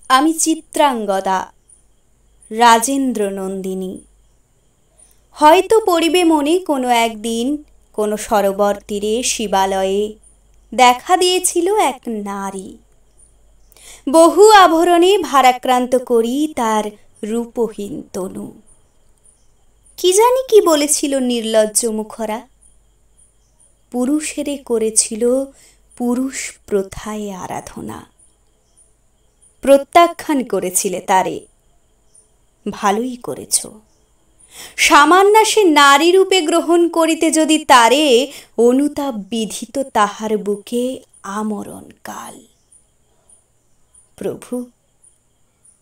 আমি চিত্রাঙ্গদা, রাজেন্দ্র নন্দিনী। হয়তো পড়িবে মনে কোনো একদিন, কোনো সরোবর তীরে শিবালয়ে দেখা দিয়েছিল এক নারী। বহু আভরণে ভারাক্রান্ত করি তার রূপহীন তনু। কি জানি কি বলেছিল নির্লজ্জ মুখরা, পুরুষেরে করেছিল পুরুষ প্রথায় আরাধনা। প্রত্যাখ্যান করেছিলে তারে, ভালোই করেছ। সামান্য সে নারী রূপে গ্রহণ করিতে যদি তারে, অনুতাপ বিধিত তাহার বুকে আমরণ কাল। প্রভু,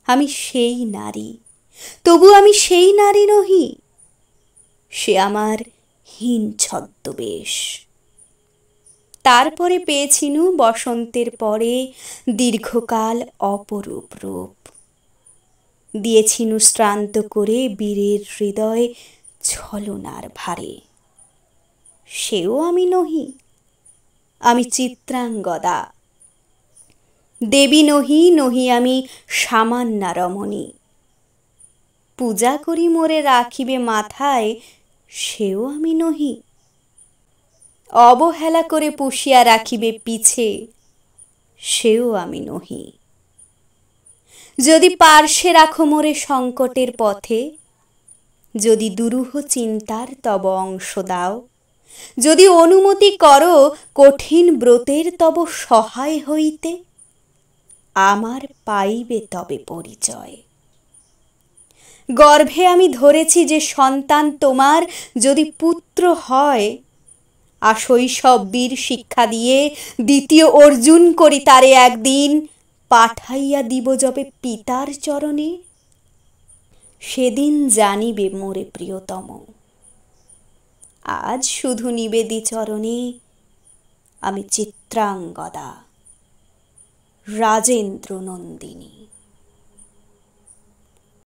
আমি সেই নারী, তবু আমি সেই নারী নহি। সে আমার হীন ছদ্মবেশ। তারপরে পেয়েছিনু বসন্তের পরে দীর্ঘকাল অপরূপ রূপ। দিয়েছিনু শ্রান্ত করে বীরের হৃদয় ছলনার ভারে। সেও আমি নহি, আমি চিত্রাঙ্গদা। দেবী নহি, নহি আমি সামান্যা রমণী। পূজা করি মোরে রাখিবে মাথায়, সেও আমি নহি। অবহেলা করে পুষিয়া রাখিবে পিছে, সেও আমি নহি। যদি পার্শ্বে রাখো মোরে সংকটের পথে, যদি দুরূহ চিন্তার তব অংশ দাও, যদি অনুমতি করো কঠিন ব্রতের তব সহায় হইতে, আমার পাইবে তবে পরিচয়। গর্ভে আমি ধরেছি যে সন্তান তোমার, যদি পুত্র হয়, আশৈশব বীর শিক্ষা দিয়ে দ্বিতীয় অর্জুন করি তারে একদিন, পাঠাইয়া দিব যবে পিতার চরণে। সেদিন জানিবে মোরে প্রিয়তম, আজ শুধু নিবেদি চরণে আমি চিত্রাঙ্গদা, রাজেন্দ্র নন্দিনী।